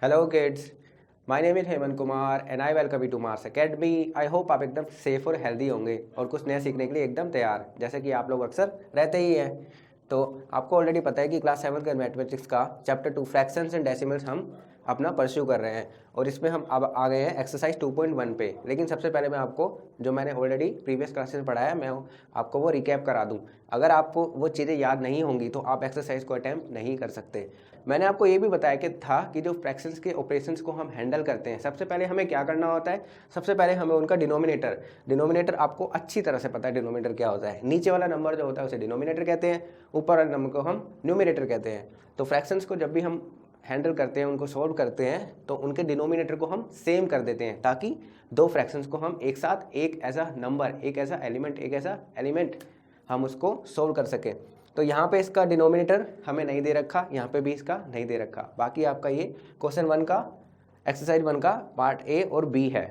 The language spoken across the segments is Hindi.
Hello kids, my name is Hemant Kumar and I welcome you to Mars Academy. I hope आप एकदम सेफ और हेल्दी होंगे और कुछ नया सीखने के लिए एकदम तैयार, जैसे कि आप लोग अक्सर रहते ही हैं। तो आपको ऑलरेडी पता है कि क्लास 7 के मैथमेटिक्स का चैप्टर 2 फ्रैक्शंस एंड डेसिमल्स हम अपना परस्यू कर रहे हैं और इसमें हम अब आ गए हैं एक्सरसाइज 2.1 पे। लेकिन सबसे पहले मैं आपको जो मैंने ऑलरेडी प्रीवियस क्लासेस में पढ़ाया मैं आपको वो रिकैप करा दूं। अगर आपको वो चीज़ें याद नहीं होंगी तो आप एक्सरसाइज को अटैम्प्ट नहीं कर सकते। मैंने आपको ये भी बताया कि जो फ्रैक्शंस के ऑपरेशंस को हम हैंडल करते हैं, सबसे पहले हमें क्या करना होता है। सबसे पहले हमें उनका डिनोमिनेटर आपको अच्छी तरह से पता है डिनोमिनेटर क्या होता है। नीचे वाला नंबर जो होता है उसे डिनोमिनेटर कहते हैं, ऊपर वाले नंबर को हम न्यूमिनेटर कहते हैं। तो फ्रैक्शंस को जब भी हम हैंडल करते हैं, उनको सॉल्व करते हैं, तो उनके डिनोमिनेटर को हम सेम कर देते हैं ताकि दो फ्रैक्शंस को हम एक साथ एक ऐसा नंबर, एक ऐसा एलिमेंट हम उसको सोल्व कर सकें। तो यहाँ पे इसका डिनोमिनेटर हमें नहीं दे रखा, यहाँ पे भी इसका नहीं दे रखा। बाकी आपका ये क्वेश्चन 1 का एक्सरसाइज 1 का पार्ट ए और बी है।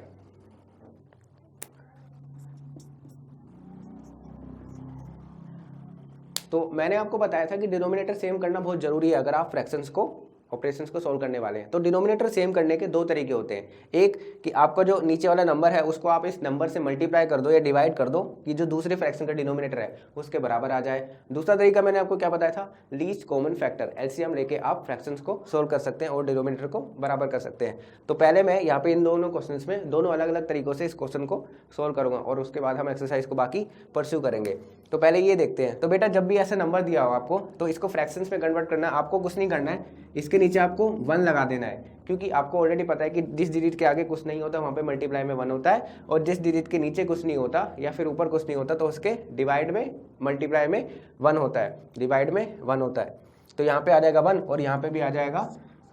तो मैंने आपको बताया था कि डिनोमिनेटर सेम करना बहुत जरूरी है अगर आप फ्रैक्शंस को ऑपरेशंस को सॉल्व करने वाले हैं। तो डिनोमिनेटर सेम करने के दो तरीके होते हैं। एक कि आपका जो नीचे वाला नंबर है उसको आप इस नंबर से मल्टीप्लाई कर दो या डिवाइड कर दो कि जो दूसरे फ्रैक्शन का डिनोमिनेटर है उसके बराबर आ जाए। दूसरा तरीका मैंने आपको क्या बताया था, लीस्ट कॉमन फैक्टर एलसीएम लेके आप फ्रैक्शंस को सोल्व कर सकते हैं और डिनोमिनेटर को बराबर कर सकते हैं। तो पहले मैं यहाँ पे इन दोनों क्वेश्चन में दोनों अलग अलग तरीकों से इस क्वेश्चन को सोल्व करूंगा और उसके बाद हम एक्सरसाइज को बाकी परस्यू करेंगे। तो पहले ये देखते हैं। तो बेटा जब भी ऐसा नंबर दिया हो आपको तो इसको फ्रैक्शंस में कन्वर्ट करना है। आपको कुछ नहीं करना है, इसके नीचे आपको 1 लगा देना है, क्योंकि आपको ऑलरेडी पता है कि जिस डिजिट के आगे कुछ नहीं होता वहाँ पे मल्टीप्लाई में 1 होता है और जिस डिजिट के नीचे कुछ नहीं होता या फिर ऊपर कुछ नहीं होता तो उसके डिवाइड में मल्टीप्लाई में 1 होता है, डिवाइड में 1 होता है। तो यहाँ पे आ जाएगा 1 और यहाँ पे भी आ जाएगा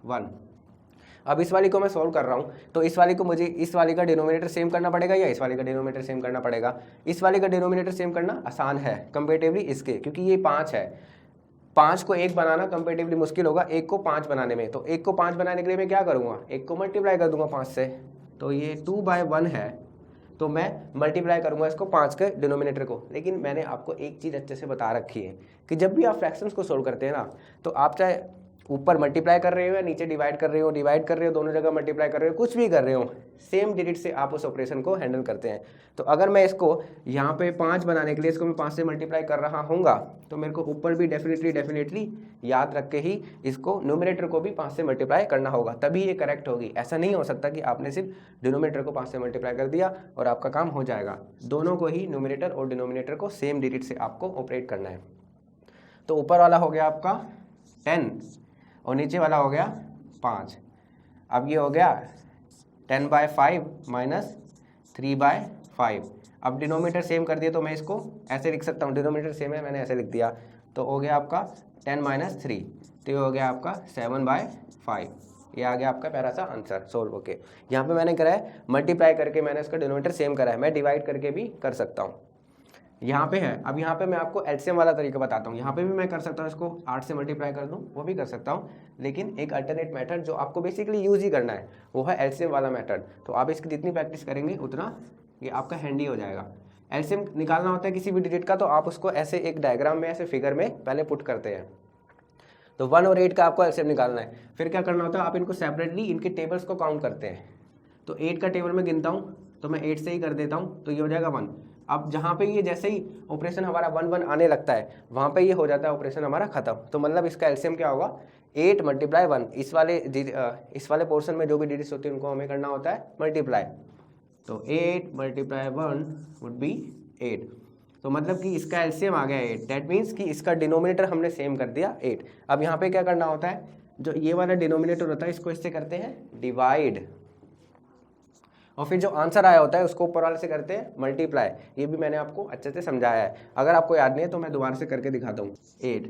1। अब इस वाली को मैं सोल्व कर रहा हूँ तो इस वाली को मुझे इस वाली का डिनोमिनेटर सेम करना पड़ेगा या इस वाली का डिनोमिनेटर सेम करना पड़ेगा। इस वाली का डिनोमिनेटर सेम करना आसान है कंपेरेटिवली इसके, क्योंकि ये 5 है। 5 को 1 बनाना कंपेरेटिवली मुश्किल होगा 1 को 5 बनाने में। तो 1 को 5 बनाने के लिए मैं क्या करूँगा, 1 को मल्टीप्लाई कर दूंगा 5 से। तो ये 2/1 है, तो मैं मल्टीप्लाई करूंगा इसको 5 के डिनोमिनेटर को। लेकिन मैंने आपको एक चीज़ अच्छे से बता रखी है कि जब भी आप फ्रैक्शंस को सोल्व करते हैं ना, तो आप चाहे ऊपर मल्टीप्लाई कर रहे हो या नीचे डिवाइड कर रहे हो, दोनों जगह मल्टीप्लाई कर रहे हो, कुछ भी कर रहे हो, सेम डिजिट से आप उस ऑपरेशन को हैंडल करते हैं। तो अगर मैं इसको यहाँ पे 5 बनाने के लिए इसको मैं 5 से मल्टीप्लाई कर रहा हूँगा तो मेरे को ऊपर भी डेफिनेटली याद रख के ही इसको न्यूमरेटर को भी 5 से मल्टीप्लाई करना होगा, तभी ये करेक्ट होगी। ऐसा नहीं हो सकता कि आपने सिर्फ डिनोमिनेटर को 5 से मल्टीप्लाई कर दिया और आपका काम हो जाएगा। दोनों को ही न्यूमरेटर और डिनोमिनेटर को सेम डिजिट से आपको ऑपरेट करना है। तो ऊपर वाला हो गया आपका 10 और नीचे वाला हो गया 5। अब ये हो गया 10/5 माइनस 3/5। अब डिनोमिनेटर सेम कर दिया तो मैं इसको ऐसे लिख सकता हूँ, डिनोमिनेटर सेम है मैंने ऐसे लिख दिया। तो हो गया आपका 10 - 3, तो ये हो गया आपका 7/5। ये आ गया आपका प्यारा सा आंसर सोल्व होके। यहाँ पे मैंने करा है मल्टीप्लाई करके, मैंने इसका डिनोमिनेटर सेम करा है। मैं डिवाइड करके भी कर सकता हूँ, यहाँ पे है। अब यहाँ पे मैं आपको एलसीएम वाला तरीका बताता हूँ। यहाँ पे भी मैं कर सकता हूँ, इसको 8 से मल्टीप्लाई कर दूँ, वो भी कर सकता हूँ। लेकिन एक अल्टरनेट मेथड जो आपको बेसिकली यूज ही करना है वो है एलसीएम वाला मेथड। तो आप इसकी जितनी प्रैक्टिस करेंगे उतना ये आपका हैंडी हो जाएगा। एलसीएम निकालना होता है किसी भी डिजिट का, तो आप उसको ऐसे एक डायग्राम में, ऐसे फिगर में पहले पुट करते हैं। तो 1 और 8 का आपको एलसीएम निकालना है। फिर क्या करना होता है, आप इनको सेपरेटली इनके टेबल्स को काउंट करते हैं। तो 8 का टेबल में गिनता हूँ तो मैं 8 से ही कर देता हूँ, तो ये हो जाएगा 1। अब जहाँ पे ये जैसे ही ऑपरेशन हमारा 1 आने लगता है वहाँ पे ये हो जाता है ऑपरेशन हमारा खत्म। तो मतलब इसका एलसीएम क्या होगा, 8 × 1। इस वाले पोर्शन में जो भी डिजिट्स होती है उनको हमें करना होता है मल्टीप्लाई। तो 8 × 1 वुड बी 8। तो मतलब कि इसका एलसीएम आ गया 8। दैट मीन्स कि इसका डिनोमिनेटर हमने सेम कर दिया 8। अब यहाँ पे क्या करना होता है, जो ये वाला डिनोमिनेटर होता है इसको इससे करते हैं डिवाइड, और फिर जो आंसर आया होता है उसको ऊपर वाले से करते हैं मल्टीप्लाई। ये भी मैंने आपको अच्छे से समझाया है। अगर आपको याद नहीं है तो मैं दोबारा से करके दिखाता हूँ। 8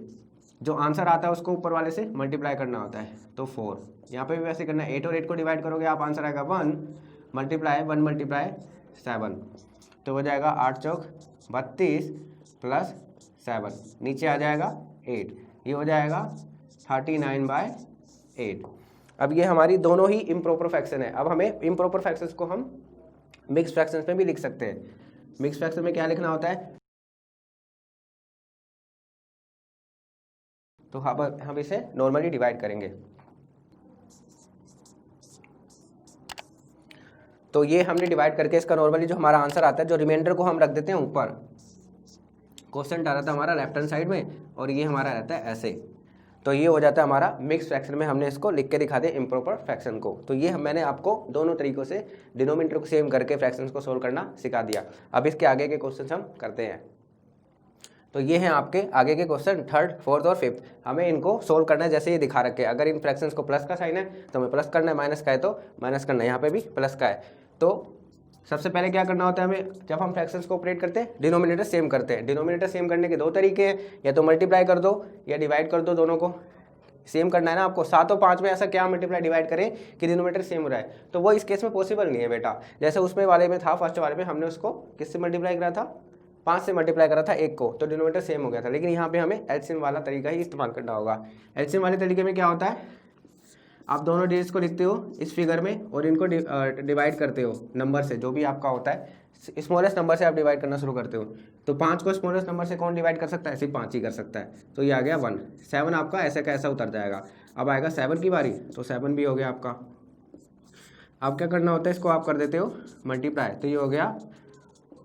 जो आंसर आता है उसको ऊपर वाले से मल्टीप्लाई करना होता है, तो 4। यहाँ पे भी वैसे करना है, 8 और 8 को डिवाइड करोगे आप आंसर आएगा 1 मल्टीप्लाई 1 × 7, तो हो जाएगा 8 चौक 32 प्लस 7, नीचे आ जाएगा 8, ये हो जाएगा 39/8। अब ये हमारी दोनों ही इम्प्रॉपर फ्रैक्शन है। अब हमें इम्प्रॉपर फ्रैक्शंस को हम मिक्स फ्रैक्शंस में भी लिख सकते हैं। मिक्स फ्रैक्शन में क्या लिखना होता है, तो हम इसे नॉर्मली डिवाइड करेंगे। तो ये हमने डिवाइड करके इसका नॉर्मली जो हमारा आंसर आता है, जो रिमाइंडर को हम रख देते हैं ऊपर, क्वेश्चन डाला था हमारा लेफ्ट हैंड साइड में और ये हमारा रहता है ऐसे, तो ये हो जाता है हमारा मिक्स फ्रैक्शन में हमने इसको लिख के दिखा दिया इम्प्रॉपर फ्रैक्शन को। तो ये मैंने आपको दोनों तरीकों से डिनोमिनेटर को सेम करके फ्रैक्शंस को सोल्व करना सिखा दिया। अब इसके आगे के क्वेश्चन हम करते हैं। तो ये हैं आपके आगे के क्वेश्चन, थर्ड, फोर्थ और फिफ्थ। हमें इनको सोल्व करना है जैसे ये दिखा रखे। अगर इन फ्रैक्शंस को प्लस का साइन है तो हमें प्लस करना है, माइनस का है तो माइनस करना है, यहाँ पे भी प्लस का है। तो सबसे पहले क्या करना होता है हमें, जब हम फ्रैक्शंस को ऑपरेट करते हैं डिनोमिनेटर सेम करते हैं। डिनोमिनेटर सेम करने के दो तरीके हैं, या तो मल्टीप्लाई कर दो या डिवाइड कर दो, दोनों को सेम करना है ना आपको। 7 और 5 में ऐसा क्या मल्टीप्लाई डिवाइड करें कि डिनोमिनेटर सेम हो रहा है, तो वो इस केस में पॉसिबल नहीं है बेटा। जैसे उसमें वाले में था, फर्स्ट वाले में हमने उसको किससे मल्टीप्लाई करा था, 5 से मल्टीप्लाई करा था 1 को, तो डिनोमिनेटर सेम हो गया था। लेकिन यहाँ पे हमें एलसीएम वाला तरीका ही इस्तेमाल करना होगा। एलसीएम वाले तरीके में क्या होता है, आप दोनों डिजिट्स को लिखते हो इस फिगर में और इनको डिवाइड करते हो नंबर से, जो भी आपका होता है स्मॉलेस्ट नंबर से आप डिवाइड करना शुरू करते हो। तो 5 को स्मॉलेस्ट नंबर से कौन डिवाइड कर सकता है, सिर्फ 5 ही कर सकता है। तो ये आ गया 1, 7 आपका ऐसे का ऐसा उतर जाएगा। अब आएगा 7 की बारी, तो 7 भी हो गया आपका। अब क्या करना होता है, इसको आप कर देते हो मल्टीप्लाई, तो ये हो गया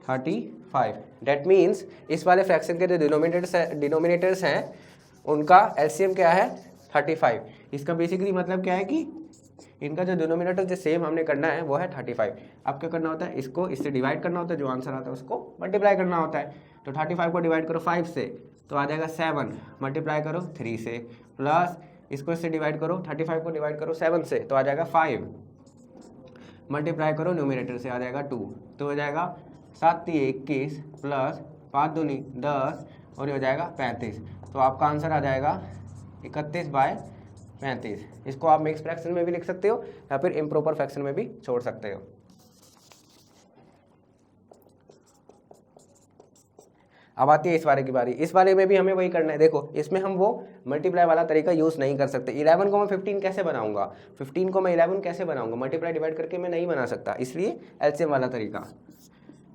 35। डेट मीन्स इस वाले फ्रैक्शन के जो डिनोमिनेटर्स हैं उनका एलसीएम क्या है 35। इसका बेसिकली मतलब क्या है कि इनका जो डिनोमिनेटर जो सेम हमने करना है वो है 35। अब क्या करना होता है, इसको इससे डिवाइड करना होता है, जो आंसर आता है उसको मल्टीप्लाई करना होता है। तो 35 को डिवाइड करो 5 से तो आ जाएगा 7, मल्टीप्लाई करो 3 से, प्लस इसको इससे डिवाइड करो, 35 को डिवाइड करो 7 से तो आ जाएगा 5, मल्टीप्लाई करो न्यूमिनेटर से आ जाएगा 2, तो हो जाएगा 7 3 21 प्लस 5 2 10 और ये हो जाएगा 35। तो आपका आंसर आ जाएगा 31/35। इसको आप मिक्स फ्रैक्शन में भी लिख सकते हो या फिर इम्प्रॉपर फ्रैक्शन में भी छोड़ सकते हो। अब आती है इस वाले की बारी। इस वाले में भी हमें वही करना है। देखो इसमें हम वो मल्टीप्लाई वाला तरीका यूज़ नहीं कर सकते। 11 को मैं 15 कैसे बनाऊंगा, 15 को मैं 11 कैसे बनाऊंगा, मल्टीप्लाई डिवाइड करके मैं नहीं बना सकता, इसलिए एलसीएम वाला तरीका।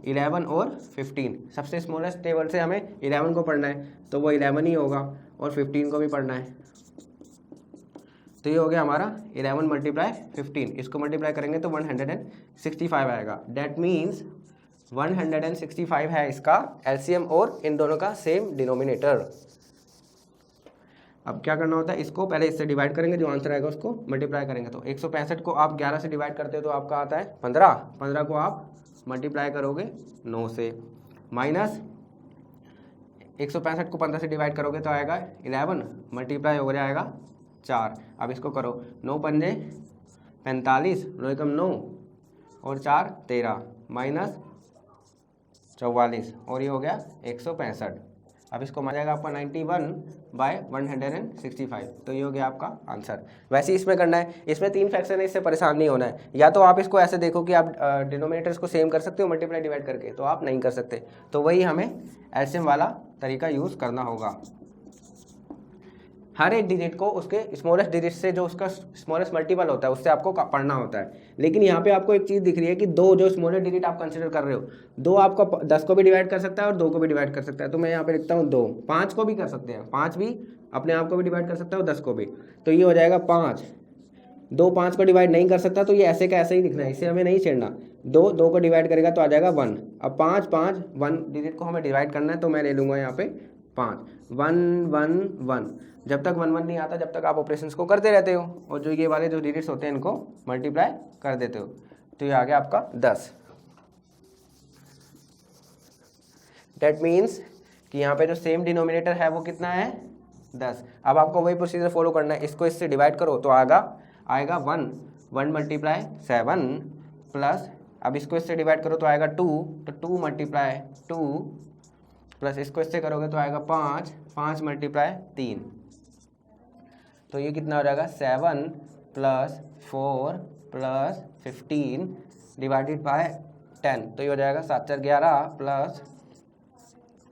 11 और 15 सबसे स्मॉलेस्ट टेबल से हमें 11 को पढ़ना है तो वो 11 ही होगा और 15 को भी पढ़ना है। तो ये हो गया हमारा 11 मल्टीप्लाई 15, इसको मल्टीप्लाई करेंगे तो 165 आएगा। डेट मीन्स 165 है इसका एलसीएम और इन दोनों का सेम डिनोमिनेटर। अब क्या करना होता है, इसको पहले इससे डिवाइड करेंगे, जो आंसर आएगा उसको मल्टीप्लाई करेंगे। तो 165 को आप 11 से डिवाइड करते हो तो आपका आता है 15, 15 को आप मल्टीप्लाई करोगे 9 से, माइनस 165 को 15 से डिवाइड करोगे तो आएगा 11, मल्टीप्लाई हो जाएगा 4। अब इसको करो 9 पंजे 45, 9 एकम 9 और 4 13, माइनस 44 और ये हो गया 165। अब इसको मिल जाएगा आपका 91/165। तो ये हो गया आपका आंसर। वैसे इसमें करना है, इसमें 3 फ्रैक्शन है, इससे परेशान नहीं होना है। या तो आप इसको ऐसे देखो कि आप डिनोमिनेटर्स को सेम कर सकते हो मल्टीप्लाई डिवाइड करके, तो आप नहीं कर सकते, तो वही हमें एलसीएम वाला तरीका यूज़ करना होगा। हर एक डिजिट को उसके स्मॉलेस्ट डिजिट से जो उसका स्मॉलेस्ट मल्टीपल होता है उससे आपको पढ़ना होता है। लेकिन यहाँ पे आपको एक चीज़ दिख रही है कि 2 जो स्मॉलेस्ट डिजिट आप कंसिडर कर रहे हो, 2 आपका 10 को भी डिवाइड कर सकता है और 2 को भी डिवाइड कर सकता है। तो मैं यहाँ पे लिखता हूँ 2, 5 को भी कर सकते हैं, 5 भी अपने आप को भी डिवाइड कर सकता है और 10 को भी। तो ये हो जाएगा 5, 2 5 को डिवाइड नहीं कर सकता तो ये ऐसे का ऐसे ही लिखना है, इसे हमें नहीं छेड़ना। 2 2 को डिवाइड करेगा तो आ जाएगा 1। अब 5 5 1 डिजिट को हमें डिवाइड करना है तो मैं ले लूँगा यहाँ पे 5, 1 1 1। जब तक 1 1 नहीं आता जब तक आप ऑपरेशंस को करते रहते हो और जो ये वाले जो डिजिट्स होते हैं इनको मल्टीप्लाई कर देते हो। तो ये आ गया आपका 10। डेट मीन्स कि यहाँ पे जो सेम डिनोमिनेटर है वो कितना है 10। अब आपको वही प्रोसीजर फॉलो करना है, इसको इससे डिवाइड करो तो आएगा 1 1 मल्टीप्लाई 7 प्लस, अब इसको इससे डिवाइड करो तो आएगा 2, तो 2 मल्टीप्लाई 2 प्लस इसको इससे करोगे तो आएगा 5 5 मल्टीप्लाई 3। तो ये कितना हो जाएगा 7 प्लस 4 प्लस 15 डिवाइडेड बाय 10। तो ये हो जाएगा 7 4 11 प्लस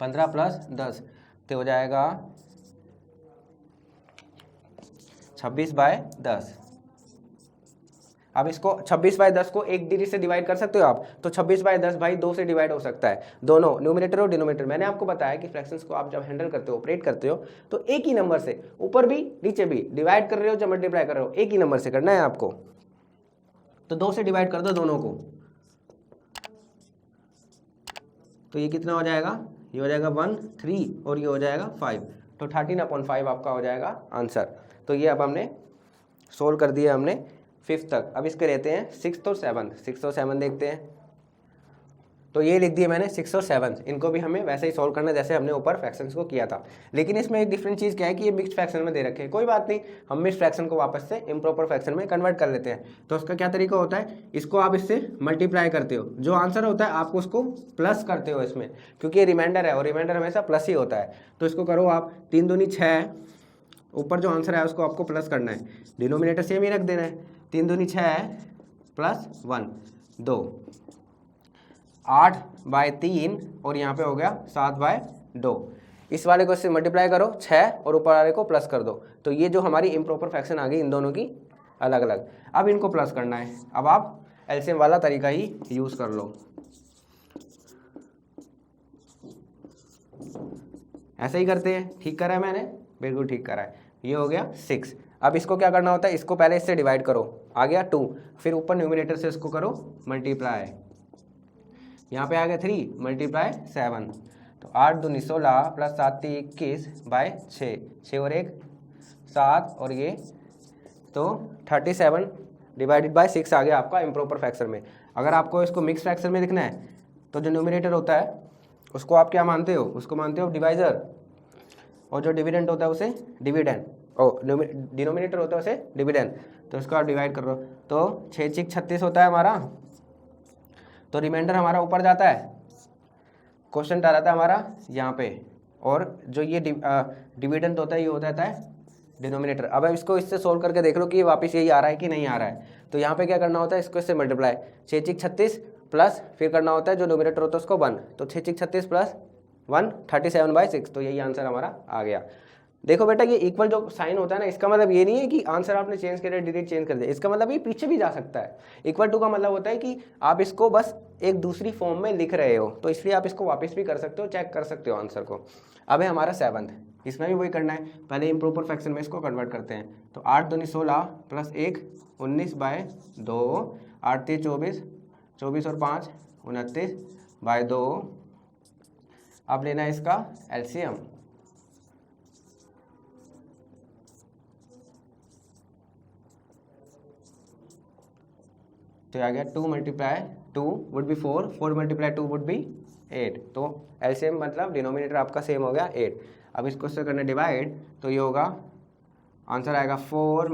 15 प्लस 10, तो हो जाएगा 26/10। अब इसको 26/10 को एक डिजिट से डिवाइड कर सकते हो आप, तो 26/10 भाई 2 से डिवाइड हो सकता है, दोनों न्यूमरेटर और डिनोमिनेटर। मैंने आपको बताया कि फ्रैक्शंस को आप जब हैंडल करते हो ऑपरेट करते हो तो एक ही नंबर से ऊपर भी नीचे भी डिवाइड कर रहे हो जब मल्टीप्लाई कर रहे हो एक ही नंबर से करना है आपको। तो 2 से डिवाइड कर दो दोनों को, तो ये कितना हो जाएगा, ये हो जाएगा 1 3 और ये हो जाएगा 5, तो 13/5 आपका हो जाएगा आंसर। तो ये अब हमने सोल्व कर दिया हमने 5th तक। अब इसके रहते हैं 6th और 7th देखते हैं। तो ये लिख दिए मैंने 6 और 7, इनको भी हमें वैसे ही सोल्व करना जैसे हमने ऊपर फ्रैक्शंस को किया था। लेकिन इसमें एक डिफरेंट चीज़ क्या है कि ये मिक्स्ड फ्रैक्शन में दे रखे हैं। कोई बात नहीं, हम मिक्स्ड फ्रैक्शन को वापस से इम्प्रॉपर फ्रैक्शन में कन्वर्ट कर लेते हैं। तो उसका क्या तरीका होता है, इसको आप इससे मल्टीप्लाई करते हो, जो आंसर होता है आपको उसको प्लस करते हो इसमें, क्योंकि ये रिमाइंडर है और रिमाइंडर हमेशा प्लस ही होता है। तो इसको करो आप 3 दूनी 6, ऊपर जो आंसर है उसको आपको प्लस करना है, डिनोमिनेटर सेम ही रख देना है। 3 दूनी 6 प्लस 1 2, 8/3 और यहाँ पे हो गया 7/2। इस वाले को इससे मल्टीप्लाई करो 6 और ऊपर वाले को प्लस कर दो। तो ये जो हमारी इम्प्रॉपर फ्रैक्शन आ गई इन दोनों की अलग अलग। अब इनको प्लस करना है। अब आप एलसीएम वाला तरीका ही यूज़ कर लो। ऐसे ही करते हैं। ठीक करा है मैंने, बिल्कुल ठीक करा है। ये हो गया 6। अब इसको क्या करना होता है, इसको पहले इससे डिवाइड करो, आ गया 2, फिर ऊपर न्यूमिनेटर से इसको करो मल्टीप्लाई, यहाँ पे आ गया 3 मल्टीप्लाई 7, तो 8 दूनी 16 प्लस 7 21/6, 6 और 1 7 और ये तो 37 डिवाइडेड बाय 6 आ गया आपका इम्प्रॉपर फ्रैक्शन में। अगर आपको इसको मिक्स फ्रैक्शन में लिखना है तो जो न्यूमिनेटर होता है उसको आप क्या मानते हो, उसको मानते हो डिवाइजर, और जो डिविडेंड होता है उसे डिविडेंड, और डिनोमिनेटर होता है उसे डिविडेंड। तो इसको आप डिवाइड कर रहे हो, तो 6 6 36 होता है हमारा, तो रिमाइंडर हमारा ऊपर जाता है, क्वेश्चन आ जाता है हमारा यहाँ पे, और जो ये डिविडेंड होता है ये हो जाता है डिनोमिनेटर। अब इसको इससे सोल्व करके देख लो कि वापस यही आ रहा है कि नहीं आ रहा है। तो यहाँ पे क्या करना होता है, इसको इससे मल्टीप्लाई, 6 6 36 प्लस फिर करना होता है जो डिनोमिनेटर होता है उसको 1, तो 6 6 36 प्लस 1 37/6, तो यही आंसर हमारा आ गया। देखो बेटा, ये इक्वल जो साइन होता है ना, इसका मतलब ये नहीं है कि आंसर आपने चेंज कर दिया, डिजिट चेंज कर दिया, इसका मतलब ये पीछे भी जा सकता है। इक्वल टू का मतलब होता है कि आप इसको बस एक दूसरी फॉर्म में लिख रहे हो, तो इसलिए आप इसको वापस भी कर सकते हो, चेक कर सकते हो आंसर को। अब है हमारा 7th, इसमें भी वही करना है, पहले इम्प्रॉपर फ्रैक्शन में इसको कन्वर्ट करते हैं। तो 8 दूनी 16 प्लस 1 19/2, 8 3 24, 24 और 5 29/2। अब लेना है इसका एलसीएम। तो आ गया 2 × 2 वुड बी 4, 4 × 2 वुड बी 8। तो एलसीएम मतलब डिनोमिनेटर आपका सेम हो गया 8। अब इसको इससे करना डिवाइड, तो ये होगा आंसर आएगा 4 ×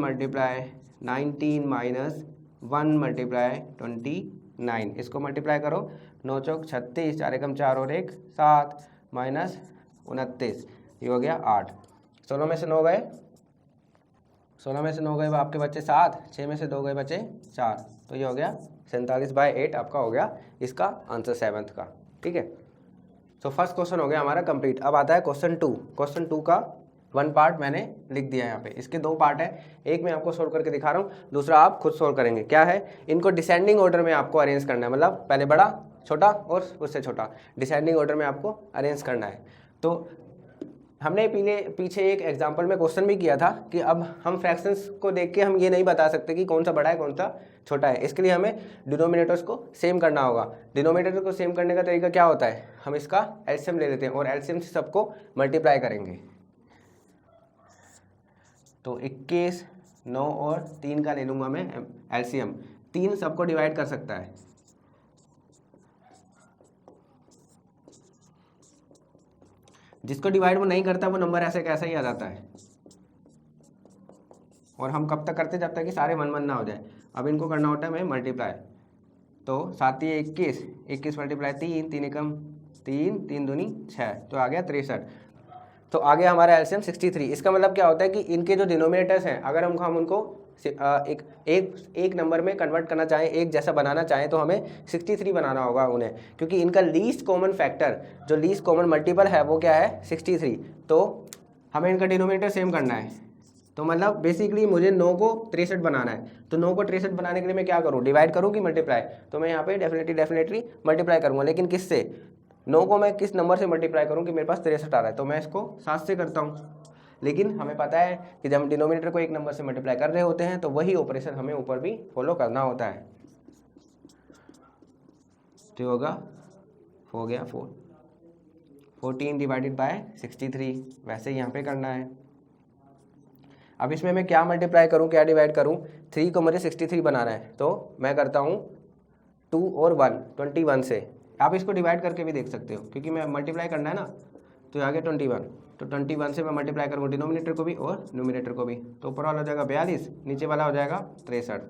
19 माइनस 1 × 29। इसको मल्टीप्लाई करो, 9 चौक 36, 4 एकम 4 और 1 7 माइनस 29, ये हो गया 8। 16 में से 9 गए, 16 में से 9 गए आपके बच्चे 7, 6 में से 2 गए बचे 4, तो ये हो गया 47/8 आपका हो गया इसका आंसर 7th का। ठीक है, तो फर्स्ट क्वेश्चन हो गया हमारा कंप्लीट। अब आता है क्वेश्चन 2। क्वेश्चन 2 का 1 पार्ट मैंने लिख दिया यहाँ पे, इसके 2 पार्ट है, एक मैं आपको सोल्व करके दिखा रहा हूँ, दूसरा आप खुद सोल्व करेंगे। क्या है, इनको डिसेंडिंग ऑर्डर में आपको अरेंज करना है, मतलब पहले बड़ा छोटा और उससे छोटा, डिसेंडिंग ऑर्डर में आपको अरेंज करना है। तो हमने पीछे एक एग्जाम्पल में क्वेश्चन भी किया था कि अब हम फ्रैक्शंस को देख के हम ये नहीं बता सकते कि कौन सा बड़ा है कौन सा छोटा है, इसके लिए हमें डिनोमिनेटर्स को सेम करना होगा। डिनोमिनेटर को सेम करने का तरीका क्या होता है, हम इसका एलसीएम ले लेते हैं और एलसीएम से सबको मल्टीप्लाई करेंगे। तो 21, 9 और 3 का ले लूँगा मैं एलसीएम, 3 सबको डिवाइड कर सकता है, जिसको डिवाइड वो नहीं करता वो नंबर ऐसे कैसा ही आ जाता है। और हम कब तक करते, जब तक कि सारे 1 1 ना हो जाए। अब इनको करना होता है मैं मल्टीप्लाई, तो 7 21, 21 × 3, 3 एकम 3, 3 दूनी 6, तो आ गया 63। तो आ गया हमारा एलसीएम 63। इसका मतलब क्या होता है कि इनके जो डिनोमिनेटर्स हैं, अगर हम उनको एक नंबर में कन्वर्ट करना चाहें, एक जैसा बनाना चाहें, तो हमें 63 बनाना होगा उन्हें, क्योंकि इनका लीस्ट कॉमन फैक्टर, जो लीस्ट कॉमन मल्टीपल है वो क्या है 63। तो हमें इनका डिनोमिनेटर सेम करना है। तो मतलब बेसिकली मुझे 9 को 63 बनाना है, तो 9 को 63 बनाने के लिए मैं क्या करूँ, डिवाइड करूँ कि मल्टीप्लाई। तो मैं यहाँ पे डेफिनेटली मल्टीप्लाई करूँगा, लेकिन किससे, 9 को मैं किस नंबर से मल्टीप्लाई करूँ कि मेरे पास 63 आ रहा है, तो मैं इसको 7 से करता हूँ। लेकिन हमें पता है कि जब हम डिनोमिनेटर को एक नंबर से मल्टीप्लाई कर रहे होते हैं तो वही ऑपरेशन हमें ऊपर भी फॉलो करना होता है। तो होगा हो गया 4। 14 डिवाइडेड बाय 63, वैसे यहाँ पे करना है। अब इसमें मैं क्या मल्टीप्लाई करूँ, क्या डिवाइड करूँ, 3 को मुझे 63 बनाना है, तो मैं करता हूँ 2 और 1 21 से। आप इसको डिवाइड करके भी देख सकते हो, क्योंकि मैं मल्टीप्लाई करना है ना, तो आ गया 21, तो 21 से मैं मल्टीप्लाई करूँगा डिनोमिनेटर को भी और न्यूमिनेटर को भी, तो ऊपर वाला हो जाएगा 42, नीचे वाला हो जाएगा 63।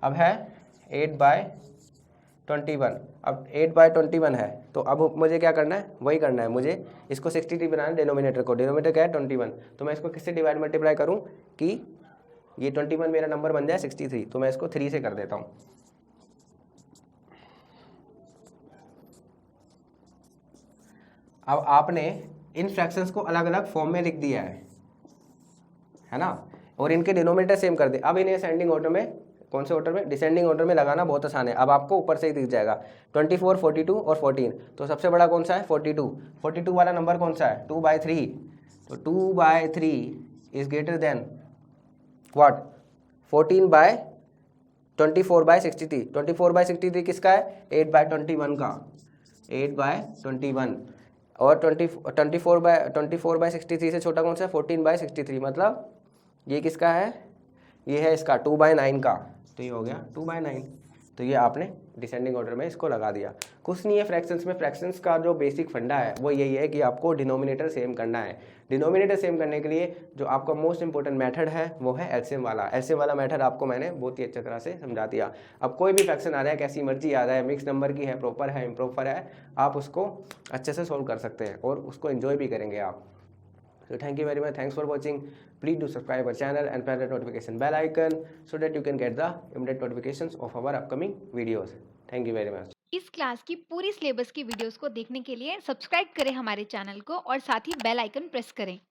अब है 8/21, अब 8/21 है, तो अब मुझे क्या करना है, वही करना है, मुझे इसको 63 बनाना है डिनोमिनेटर को, डिनोमिनेटर क्या है 21, तो मैं इसको किससे डिवाइड मल्टीप्लाई करूँ कि ये 21 मेरा नंबर बन जाए 63, तो मैं इसको 3 से कर देता हूँ। अब आपने इन फ्रैक्शंस को अलग अलग फॉर्म में लिख दिया है ना, और इनके डिनोमिनेटर सेम कर दे। अब इन्हें असेंडिंग ऑर्डर में, कौन से ऑर्डर में, डिसेंडिंग ऑर्डर में लगाना बहुत आसान है। अब आपको ऊपर से ही दिख जाएगा 24, 42 और 14, तो सबसे बड़ा कौन सा है 42, 42 वाला नंबर कौन सा है 2/3, तो 2/3 इज ग्रेटर देन व्हाट 14/24/63, 24/63 किसका है 8/21 का, 8/21, और 24/63 से छोटा कौन सा है 14/63, मतलब ये किसका है, ये है इसका 2/9 का, तो ये हो गया 2/9। तो ये आपने डिसेंडिंग ऑर्डर में इसको लगा दिया। कुछ नहीं है फ्रैक्शंस में, फ्रैक्शंस का जो बेसिक फंडा है वो यही है कि आपको डिनोमिनेटर सेम करना है। डिनोमिनेटर सेम करने के लिए जो आपका मोस्ट इंपॉर्टेंट मेथड है वो है एलसीएम वाला। एलसीएम वाला मेथड आपको मैंने बहुत ही अच्छी तरह से समझा दिया। अब कोई भी फ्रैक्शन आ रहा है, कैसी मर्जी आ रहा है, मिक्स नंबर की है, प्रॉपर है, इम्प्रॉपर है, आप उसको अच्छे से सोल्व कर सकते हैं और उसको एंजॉय भी करेंगे आप। So thank you very much. Thanks for watching. Please do subscribe our channel and press the notification bell icon so that you can get the immediate notifications of our upcoming videos. Thank you very much. इस क्लास की पूरी सिलेबस की वीडियोस को देखने के लिए सब्सक्राइब करें हमारे चैनल को और साथ ही बेल आइकन प्रेस करें।